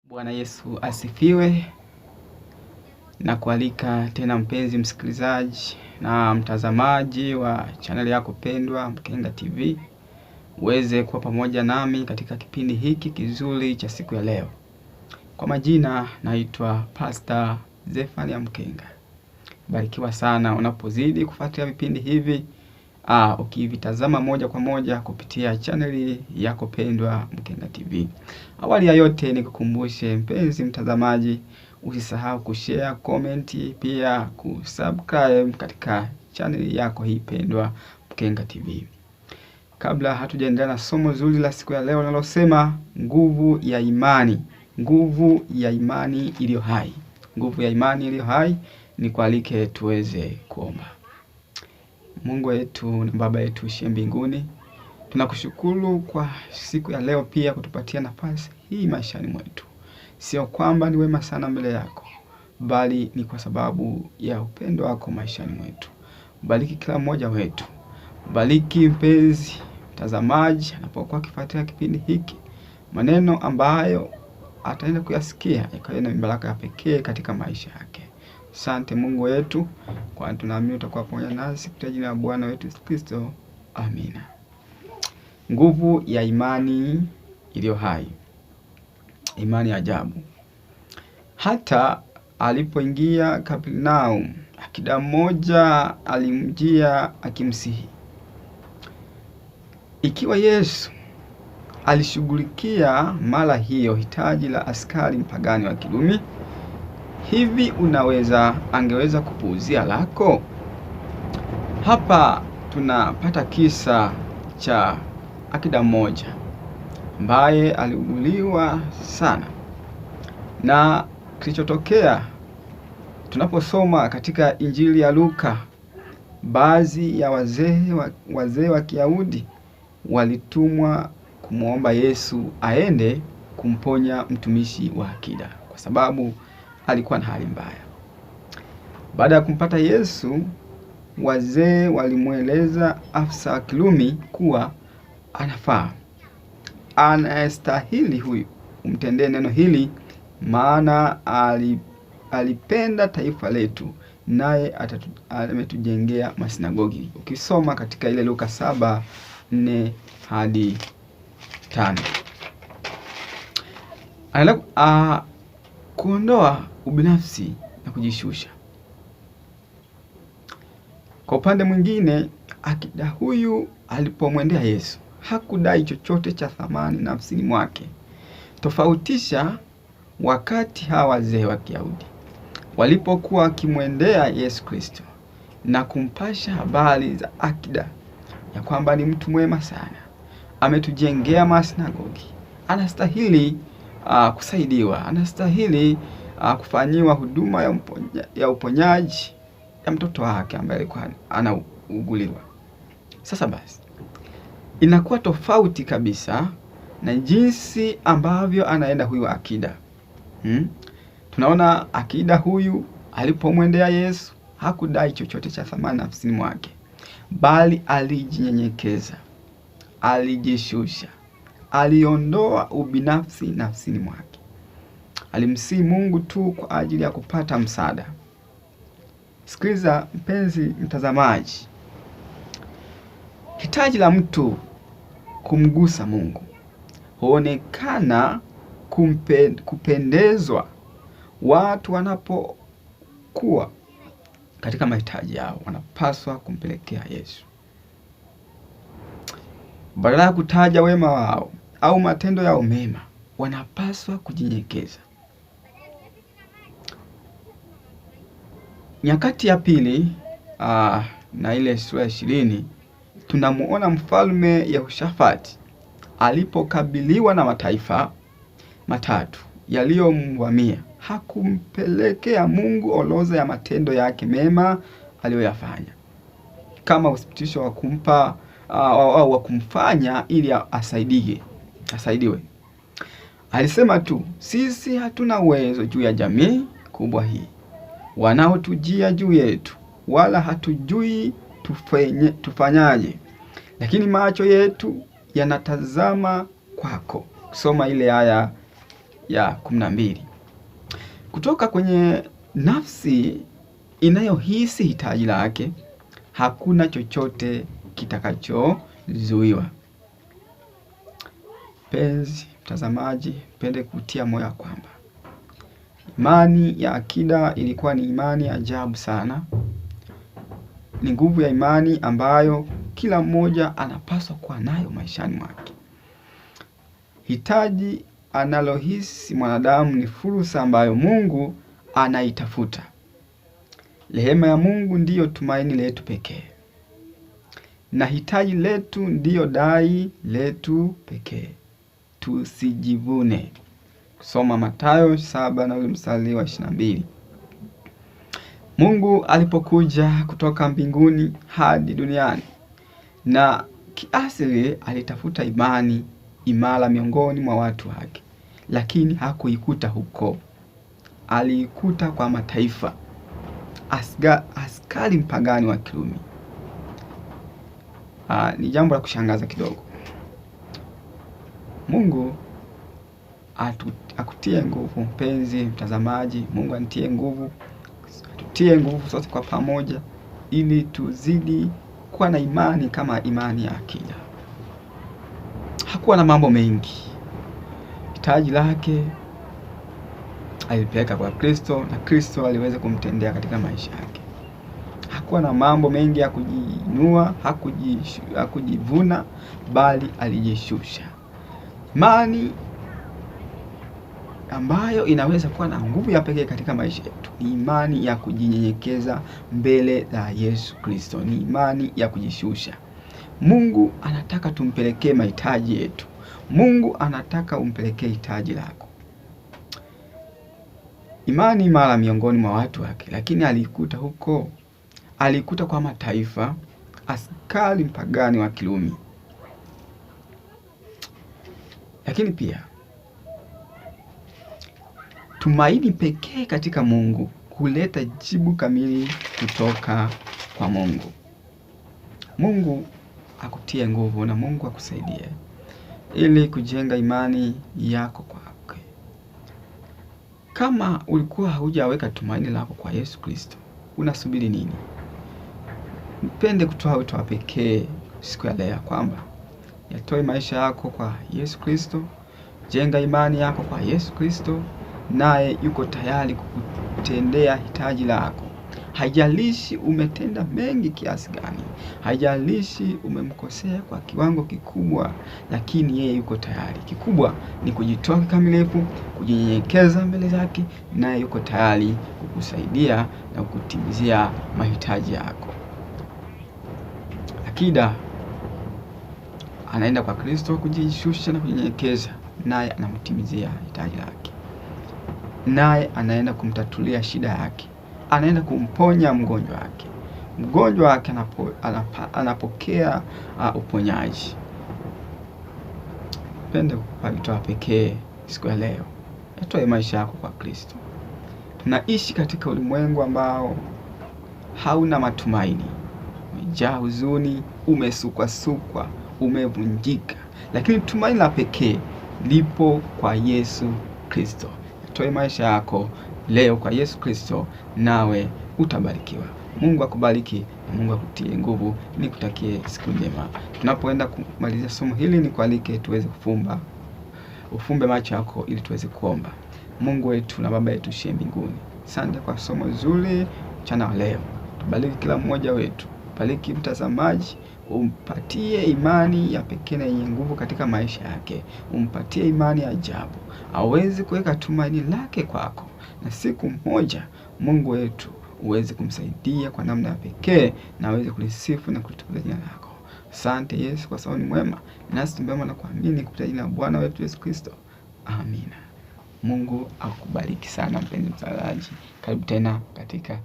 Bwana Yesu asifiwe, na kualika tena mpenzi msikilizaji na mtazamaji wa channel yako pendwa Mkenga TV, uweze kuwa pamoja nami katika kipindi hiki kizuri cha siku ya leo. Kwa majina naitwa Pastor Zephania Mkenga. Barikiwa sana unapozidi kufuatilia vipindi hivi ukivitazama moja kwa moja kupitia channel yako pendwa Mkenga TV. Awali ya yote nikukumbushe mpenzi mtazamaji, usisahau kushare, comment, pia kusubscribe katika channel yako hii pendwa Mkenga TV. Kabla hatujaendelea na somo zuri la siku ya leo linalosema nguvu ya imani, nguvu ya imani iliyo hai. Nguvu ya imani iliyo hai, ni kualike tuweze kuomba. Mungu wetu na Baba yetu uliye mbinguni, tunakushukuru kwa siku ya leo pia kutupatia nafasi hii maishani mwetu. Sio kwamba ni wema sana mbele yako, bali ni kwa sababu ya upendo wako maishani mwetu. Bariki kila mmoja wetu. Bariki mpenzi mtazamaji anapokuwa akifuatilia kipindi hiki. Maneno ambayo ataenda kuyasikia yakawe na baraka ya pekee katika maisha yake. Asante Mungu wetu, kwa tunaamini utakuwa pamoja nasi kwa jina la Bwana wetu Yesu Kristo. Amina. Nguvu ya imani iliyo hai. Imani ya ajabu. Hata alipoingia Kapernaum, akida mmoja alimjia akimsihi. Ikiwa Yesu alishughulikia mara hiyo hitaji la askari mpagani wa Kirumi, hivi angeweza kupuuzia lako? Hapa tunapata kisa cha akida mmoja ambaye aliuguliwa sana, na kilichotokea tunaposoma katika Injili ya Luka, baadhi ya wazee wa Kiyahudi walitumwa kumwomba Yesu aende kumponya mtumishi wa akida kwa sababu alikuwa na hali mbaya. Baada ya kumpata Yesu, wazee walimweleza afisa wa Kirumi kuwa anafaa, anastahili huyu umtendee neno hili, maana alipenda taifa letu, naye ametujengea masinagogi. Ukisoma katika ile Luka 7:4 hadi 5. Kuondoa ubinafsi na kujishusha. Kwa upande mwingine, akida huyu alipomwendea Yesu hakudai chochote cha thamani nafsini mwake. Tofautisha wakati hawa wazee wa Kiyahudi walipokuwa wakimwendea Yesu Kristo na kumpasha habari za akida ya kwamba ni mtu mwema sana, ametujengea masinagogi, anastahili kusaidiwa, anastahili kufanyiwa huduma ya uponyaji ya mtoto wake ambaye alikuwa anauguliwa. Sasa basi, inakuwa tofauti kabisa na jinsi ambavyo anaenda huyu akida. Tunaona akida huyu alipomwendea Yesu hakudai chochote cha thamani nafsini mwake, bali alijinyenyekeza, alijishusha, aliondoa ubinafsi nafsini mwake. Alimsihi Mungu tu kwa ajili ya kupata msaada. Sikiliza mpenzi mtazamaji, hitaji la mtu kumgusa Mungu huonekana kupendezwa watu wanapokuwa katika mahitaji yao, wanapaswa kumpelekea Yesu. Badala ya kutaja wema wao au matendo yao mema, wanapaswa kujinyenyekeza. Nyakati ya pili na ile sura ya 20, tunamuona mfalme Yehoshafati alipokabiliwa na mataifa matatu yaliyomvamia. Hakumpelekea Mungu orodha ya matendo yake mema aliyoyafanya kama uthibitisho wa kumpa au wa kumfanya ili asaidiwe. Alisema tu, sisi hatuna uwezo juu ya jamii kubwa hii, wanaotujia juu yetu, wala hatujui tufanyaje, lakini macho yetu yanatazama kwako. Soma ile aya ya 12. Kutoka kwenye nafsi inayohisi hitaji lake, hakuna chochote kitakachozuiwa. Mpenzi mtazamaji, pende kutia moyo kwamba imani ya akida ilikuwa ni imani ajabu sana. Ni nguvu ya imani ambayo kila mmoja anapaswa kuwa nayo maishani mwake. Hitaji anallohisi mwanadamu ni fursa ambayo Mungu anaitafuta. Rehema ya Mungu ndiyo tumaini letu pekee, na hitaji letu ndiyo dai letu pekee. Tusijivune. Kusoma Mathayo 7 na mstari wa 22. Mungu alipokuja kutoka mbinguni hadi duniani, na kiasili alitafuta imani imara miongoni mwa watu wake, lakini hakuikuta huko. Aliikuta kwa mataifa, askari mpagani wa Kirumi. Ni jambo la kushangaza kidogo. Mungu akutie nguvu mpenzi mtazamaji. Mungu anitie nguvu, atutie nguvu sote kwa pamoja, ili tuzidi kuwa na imani kama imani ya akida. Hakuwa na mambo mengi. Hitaji lake alipeleka kwa Kristo, na Kristo aliweza kumtendea katika maisha yake. Hakuwa na mambo mengi ya kujiinua, hakujivuna, bali alijishusha. Imani ambayo inaweza kuwa na nguvu ya pekee katika maisha yetu ni imani ya kujinyenyekeza mbele za Yesu Kristo. Ni imani ya kujishusha. Mungu anataka tumpelekee mahitaji yetu. Mungu anataka umpelekee hitaji lako. Imani imara miongoni mwa watu wake, lakini alikuta huko. Alikuta kwa mataifa, askari mpagani wa Kirumi. Lakini pia tumaini pekee katika Mungu huleta jibu kamili kutoka kwa Mungu. Mungu akutie nguvu na Mungu akusaidie ili kujenga imani yako kwake. Kama ulikuwa haujaweka tumaini lako kwa Yesu Kristo, unasubiri nini? Nipende kutoa wito wa pekee siku ya leo kwamba yatoe maisha yako kwa Yesu Kristo. Jenga imani yako kwa Yesu Kristo, naye yuko tayari kukutendea hitaji lako. Haijalishi umetenda mengi kiasi gani, haijalishi umemkosea kwa kiwango kikubwa, lakini yeye yuko tayari. Kikubwa ni kujitoa kikamilifu, kujinyenyekeza mbele zake, naye yuko tayari kukusaidia na kukutimizia mahitaji yako. Akida anaenda kwa Kristo kujishusha na kujinyenyekeza, naye anamtimizia hitaji lake. Naye anaenda kumtatulia shida yake. Anaenda kumponya mgonjwa wake. Mgonjwa wake anapokea uponyaji. Pende kukupa pekee siku ya leo. Yatoe maisha yako kwa Kristo. Tunaishi katika ulimwengu ambao hauna matumaini. Umejaa huzuni, umesukwa, umevunjika. Lakini tumaini la pekee lipo kwa Yesu Kristo. Yatoe maisha yako leo kwa Yesu Kristo, nawe utabarikiwa. Mungu akubariki na Mungu akutie nguvu. Nikutakie siku njema. Tunapoenda kumalizia somo hili, nikualike tuweze ufumbe macho yako ili tuweze kuomba. Mungu wetu na Baba yetu uliye mbinguni, asante kwa somo zuri mchana wa leo. Tubariki kila mmoja wetu. Bariki mtazamaji, umpatie imani ya pekee na yenye nguvu katika maisha yake. Umpatie imani ya ajabu, aweze kuweka tumaini lake kwako, na siku moja Mungu wetu uweze kumsaidia kwa namna ya pekee, na aweze kulisifu na kulitukuza jina lako. Asante Yesu kwa sababu ni mwema, nasi tumeomba na kuamini kupitia jina la Bwana wetu Yesu Kristo. Amina. Mungu akubariki sana mpenzi mtazamaji. Karibu tena katika